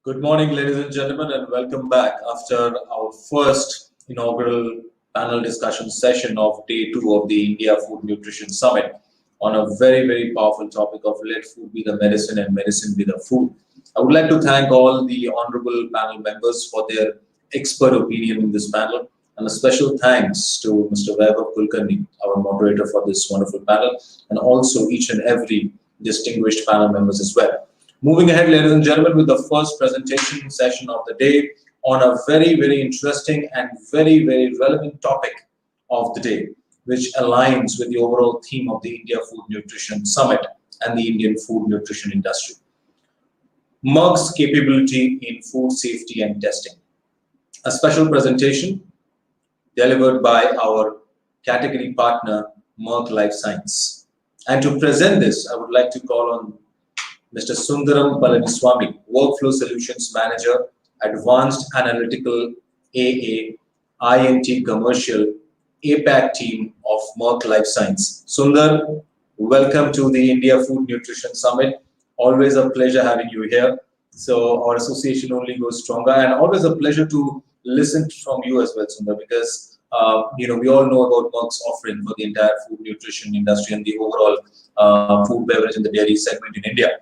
Good morning, ladies and gentlemen, and welcome back after our first inaugural panel discussion session of day two of the India Food Nutrition Summit on a very, very powerful topic of let food be the medicine and medicine be the food. I would like to thank all the honorable panel members for their expert opinion in this panel, and a special thanks to Mr. Vaibhav Kulkarni, our moderator for this wonderful panel, and also each and every distinguished panel members as well. Moving ahead, ladies and gentlemen, with the first presentation session of the day on a very, very interesting and very, very relevant topic of the day, which aligns with the overall theme of the India Food Nutrition Summit and the Indian food nutrition industry. Merck's capability in food safety and testing. A special presentation delivered by our category partner, Merck Life Science. And to present this, I would like to call on Mr. Sundaram Palaniswamy, Workflow Solutions Manager, Advanced Analytical AA, INT Commercial, APAC team of Merck Life Science. Sundar, welcome to the India Food Nutrition Summit. Always a pleasure having you here. So our association only goes stronger, and always a pleasure to listen from you as well, Sundar, because we all know about Merck's offering for the entire food nutrition industry and the overall food beverage and the dairy segment in India,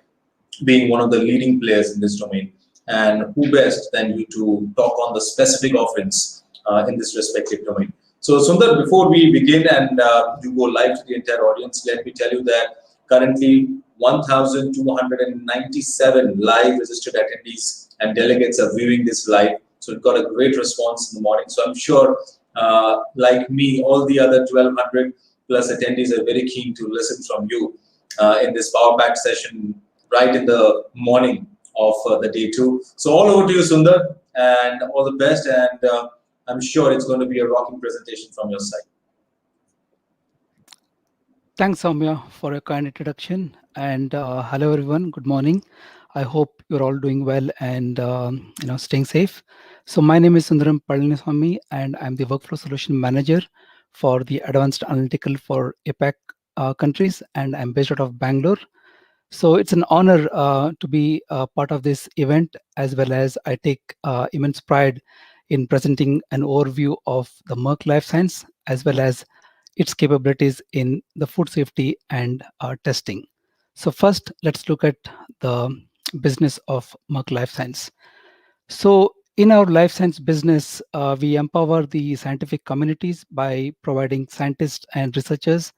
being one of the leading players in this domain. And who best than you to talk on the specific offerings in this respective domain. So Sundar, before we begin and you go live to the entire audience, let me tell you that currently 1,297 live registered attendees and delegates are viewing this live. So it got a great response in the morning. So I'm sure, like me, all the other 1,200 plus attendees are very keen to listen from you in this power pack session right in the morning of the day two. So all over to you, Sundar, and all the best. And I'm sure it's going to be a rocking presentation from your side. Thanks, Soumya, for a kind introduction. And hello, everyone. Good morning. I hope you're all doing well and staying safe. So my name is Sundaram Palaniswamy, and I'm the Workflow Solution Manager for the Advanced Analytical for APAC countries, and I'm based out of Bangalore. So it's an honor to be part of this event, as well as I take immense pride in presenting an overview of the Merck Life Science, as well as its capabilities in the food safety and testing. So first, let's look at the business of Merck Life Science. So in our life science business, we empower the scientific communities by providing scientists and researchers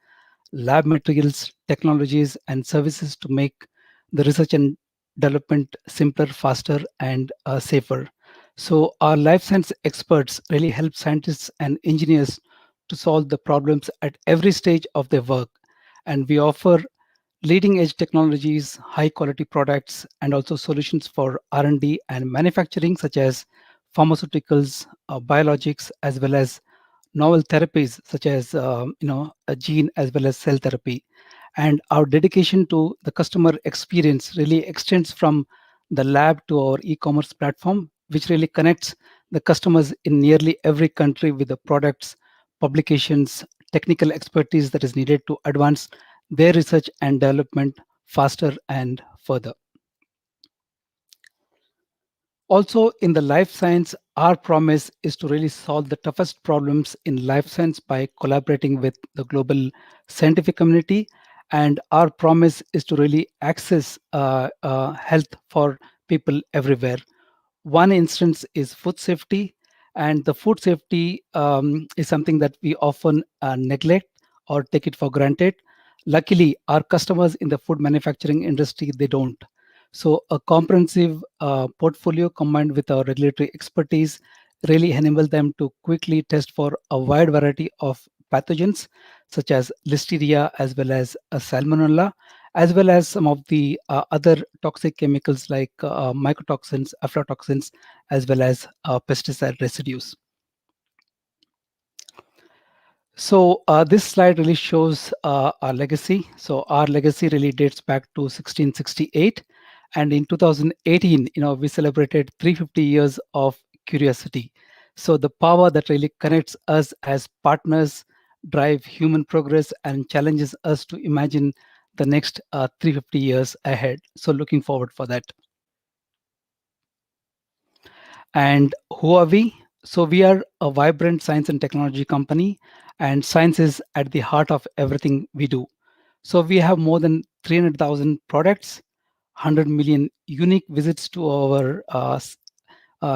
lab materials, technologies, and services to make the research and development simpler, faster, and safer. So our life science experts really help scientists and engineers to solve the problems at every stage of their work. And we offer leading edge technologies, high quality products, and also solutions for R&D and manufacturing, such as pharmaceuticals, biologics, as well as novel therapies such as a gene as well as cell therapy. And our dedication to the customer experience really extends from the lab to our e-commerce platform, which really connects the customers in nearly every country with the products, publications, technical expertise that is needed to advance their research and development faster and further. Also, in the life science, our promise is to really solve the toughest problems in life science by collaborating with the global scientific community. And our promise is to really access health for people everywhere. One instance is food safety, and the food safety is something that we often neglect or take it for granted. Luckily, our customers in the food manufacturing industry, they don't. So a comprehensive portfolio combined with our regulatory expertise really enable them to quickly test for a wide variety of pathogens such as Listeria as well as Salmonella, as well as some of the other toxic chemicals like mycotoxins, aflatoxins, as well as pesticide residues. So this slide really shows our legacy. So our legacy really dates back to 1668. And in 2018, we celebrated 350 years of curiosity. So the power that really connects us as partners, drive human progress, and challenges us to imagine the next 350 years ahead. So looking forward for that. And who are we? So we are a vibrant science and technology company, and science is at the heart of everything we do. So we have more than 300,000 products, 100 million unique visits to our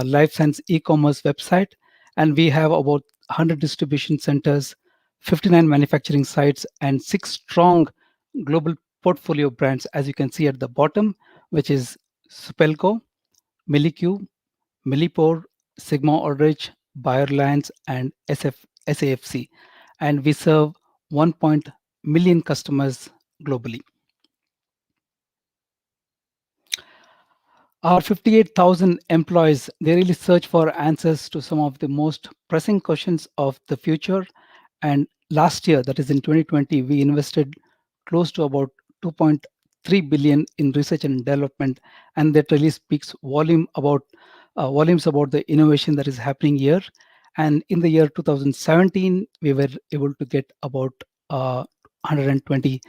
life science e-commerce website, and we have about 100 distribution centers, 59 manufacturing sites, and 6 strong global portfolio brands, as you can see at the bottom, which is Supelco, Milliq, Millipore, Sigma Aldrich, Bayer Lyons, and SAFC. And we serve 1 million customers globally. Our 58,000 employees, they really search for answers to some of the most pressing questions of the future. And last year, that is in 2020, we invested close to about 2.3 billion in research and development, and that really speaks volumes about the innovation that is happening here. And in the year 2017, we were able to get about 120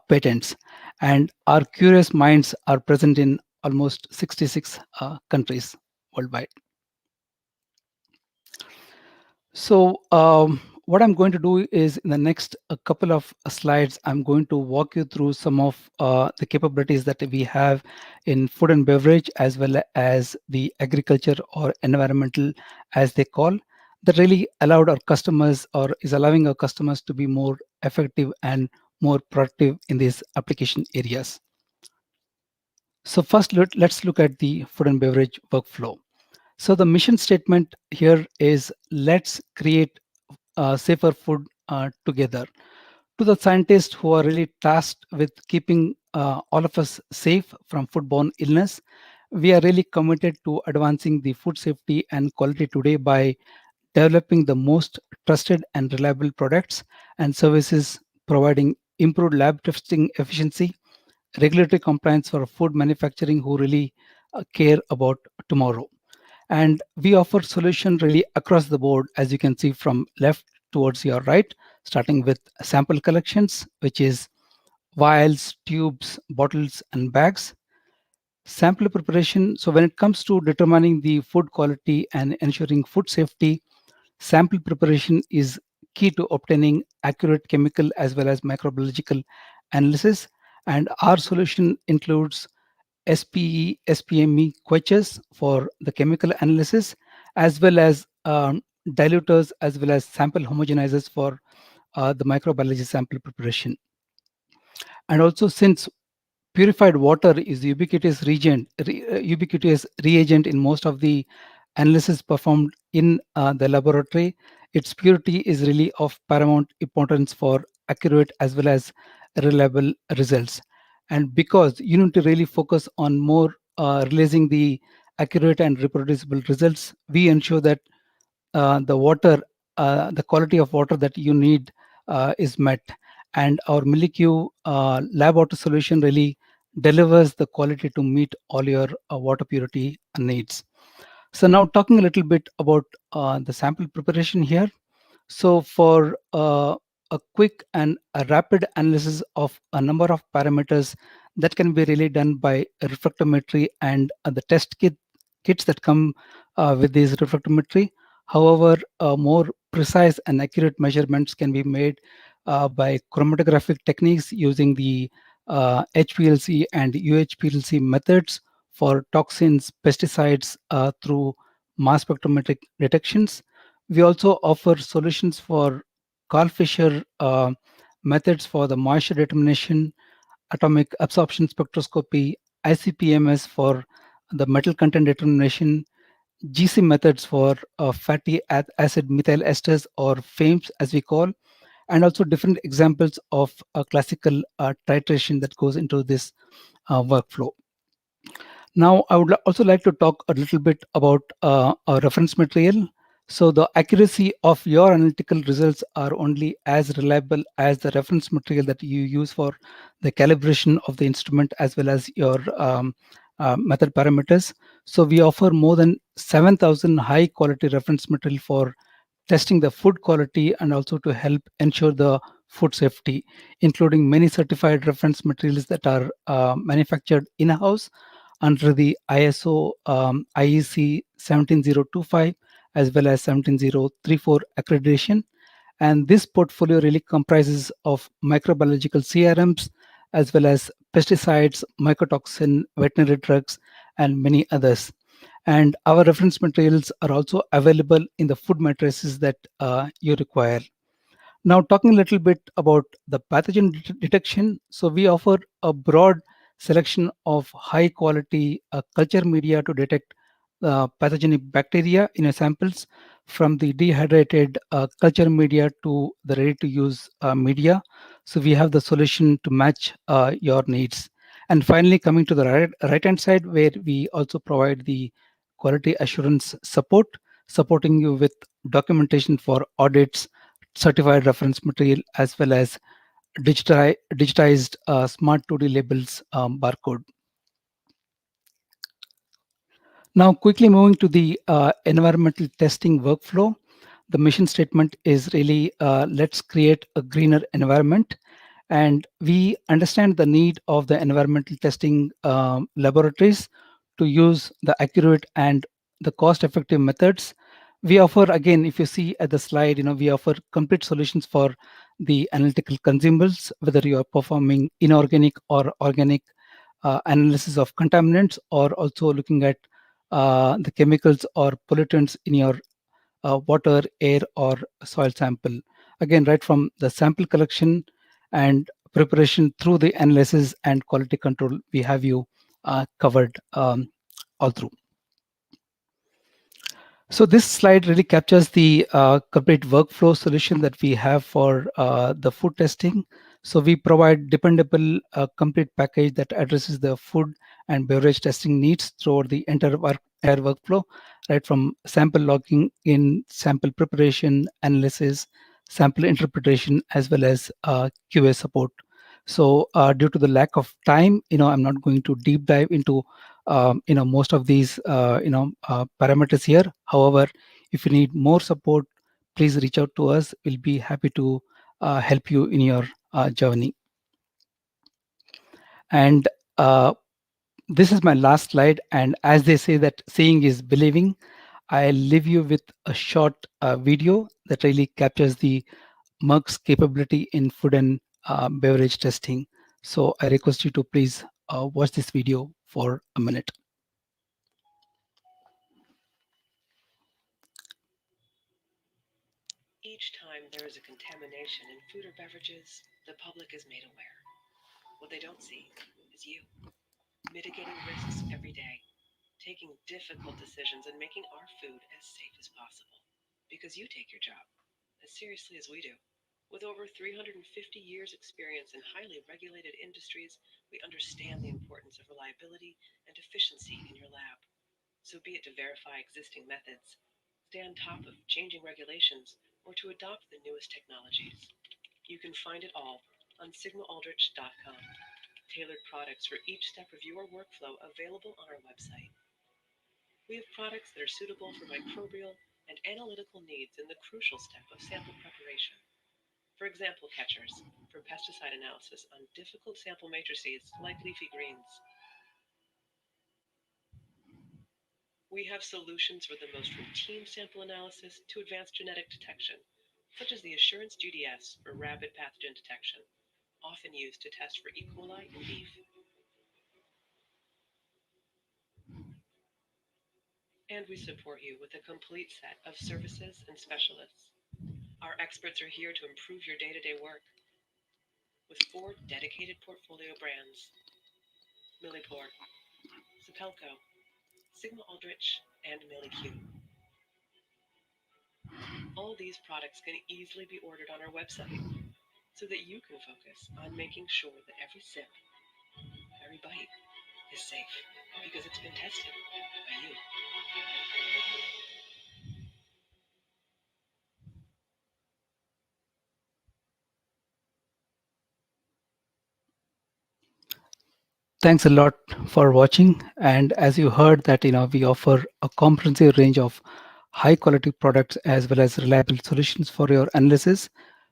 patents, and our curious minds are present in almost 66 countries worldwide. So what I'm going to do is in the next couple of slides, I'm going to walk you through some of the capabilities that we have in food and beverage, as well as the agriculture or environmental, as they call, that really allowed our customers, or is allowing our customers to be more effective and more productive in these application areas. So first, let's look at the food and beverage workflow. So the mission statement here is, let's create safer food together. To the scientists who are really tasked with keeping all of us safe from foodborne illness, we are really committed to advancing the food safety and quality today by developing the most trusted and reliable products and services, providing improved lab testing efficiency, regulatory compliance for food manufacturing who really care about tomorrow. And we offer solution really across the board, as you can see from left towards your right, starting with sample collections, which is vials, tubes, bottles, and bags. Sample preparation. So when it comes to determining the food quality and ensuring food safety, sample preparation is key to obtaining accurate chemical as well as microbiological analysis. And our solution includes SPE, SPME quenchers for the chemical analysis, as well as diluters, as well as sample homogenizers for the microbiology sample preparation. And also, since purified water is the ubiquitous reagent in most of the analysis performed in the laboratory, its purity is really of paramount importance for accurate as well as reliable results. And because you need to really focus on more releasing the accurate and reproducible results, we ensure that the quality of water that you need is met. And our Milliq lab water solution really delivers the quality to meet all your water purity needs. So now talking a little bit about the sample preparation here. So for a quick and a rapid analysis of a number of parameters that can be really done by refractometry and the kits that come with these refractometry. However, more precise and accurate measurements can be made by chromatographic techniques using the HPLC and UHPLC methods for toxins, pesticides through mass spectrometric detections. We also offer solutions for Carl Fisher methods for the moisture determination, atomic absorption spectroscopy, ICP-MS for the metal content determination, GC methods for fatty acid methyl esters, or FAMES as we call, and also different examples of classical titration that goes into this workflow. Now, I would also like to talk a little bit about our reference material. So the accuracy of your analytical results are only as reliable as the reference material that you use for the calibration of the instrument as well as your method parameters. So we offer more than 7,000 high quality reference material for testing the food quality and also to help ensure the food safety, including many certified reference materials that are manufactured in-house, under the ISO IEC 17025 as well as 17034 accreditation. And this portfolio really comprises of microbiological CRMs as well as pesticides, mycotoxin, veterinary drugs, and many others. And our reference materials are also available in the food matrices that you require. Now, talking a little bit about the pathogen detection. So we offer a broad selection of high quality culture media to detect pathogenic bacteria in your samples, from the dehydrated culture media to the ready to use media. So we have the solution to match your needs. And finally, coming to the right hand side, where we also provide the quality assurance support, supporting you with documentation for audits, certified reference material, as well as digitized smart 2D labels barcode. Now, quickly moving to the environmental testing workflow, the mission statement is really let's create a greener environment. And we understand the need of the environmental testing laboratories to use the accurate and the cost effective methods. We offer, again, if you see at the slide, we offer complete solutions for the analytical consumables, whether you are performing inorganic or organic analysis of contaminants, or also looking at the chemicals or pollutants in your water, air, or soil sample. Again, right from the sample collection and preparation through the analysis and quality control, we have you covered all through. So this slide really captures the complete workflow solution that we have for the food testing. So we provide dependable, complete package that addresses the food and beverage testing needs throughout the entire workflow, right from sample logging in, sample preparation, analysis, sample interpretation, as well as QA support. So due to the lack of time, I'm not going to deep dive into most of these parameters here. However, if you need more support, please reach out to us. We'll be happy to help you in your journey. And this is my last slide. And as they say that seeing is believing, I'll leave you with a short video that really captures the Merck's capability in food and beverage testing. So I request you to please watch this video for a minute. Each time there is a contamination in food or beverages, the public is made aware. What they don't see is you, mitigating risks every day, taking difficult decisions, and making our food as safe as possible. Because you take your job as seriously as we do. With over 350 years' experience in highly regulated industries, we understand the importance of reliability and efficiency in your lab. So be it to verify existing methods, stay on top of changing regulations, or to adopt the newest technologies. You can find it all on sigmaaldrich.com. Tailored products for each step of your workflow available on our website. We have products that are suitable for microbial and analytical needs in the crucial step of sample preparation. For example, catchers for pesticide analysis on difficult sample matrices like leafy greens. We have solutions for the most routine sample analysis to advanced genetic detection, such as the Assurance GDS for rapid pathogen detection, often used to test for E. coli in beef. And we support you with a complete set of services and specialists. Our experts are here to improve your day-to-day work with 4 dedicated portfolio brands: Millipore, Sapelco, Sigma Aldrich, and MilliQ. All these products can easily be ordered on our website so that you can focus on making sure that every sip, every bite is safe because it's been tested by you. Thanks a lot for watching. And as you heard that, we offer a comprehensive range of high quality products as well as reliable solutions for your analysis.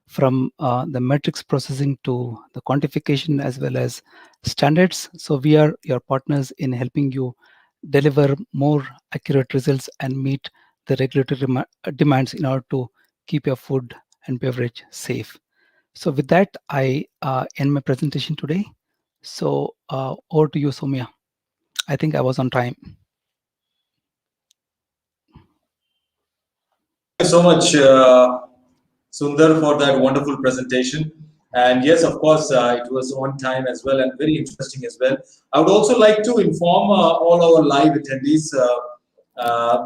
from the metrics processing to the quantification as well as standards. So we are your partners in helping you deliver more accurate results and meet the regulatory demands in order to keep your food and beverage safe. So with that, I end my presentation today. So over to you, Soumya. I think I was on time. Thank you so much, Sundar, for that wonderful presentation. And yes, of course, it was on time as well and very interesting as well. I would also like to inform all our live attendees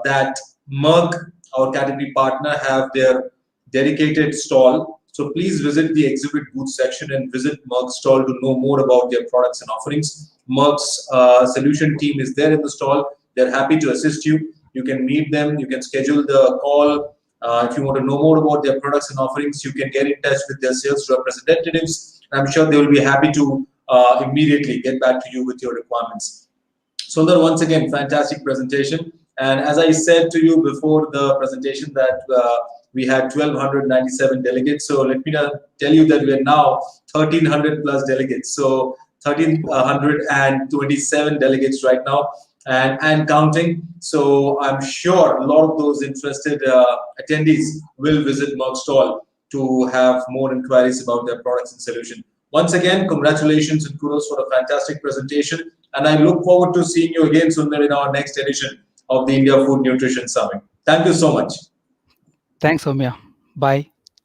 that Merck, our category partner, have their dedicated stall. So please visit the exhibit booth section and visit Merck's stall to know more about their products and offerings. Merck's solution team is there in the stall. They're happy to assist you. You can meet them. You can schedule the call. If you want to know more about their products and offerings, you can get in touch with their sales representatives. I'm sure they will be happy to immediately get back to you with your requirements. Sundar, once again, fantastic presentation. And as I said to you before the presentation that we had 1,297 delegates. So let me tell you that we are now 1,300 plus delegates. So 1,327 delegates right now. And counting. So I'm sure a lot of those interested attendees will visit Merck's stall to have more inquiries about their products and solution. Once again, congratulations and kudos for a fantastic presentation. And I look forward to seeing you again, Sundar, in our next edition of the India Food Nutrition Summit. Thank you so much. Thanks, Soumya. Bye.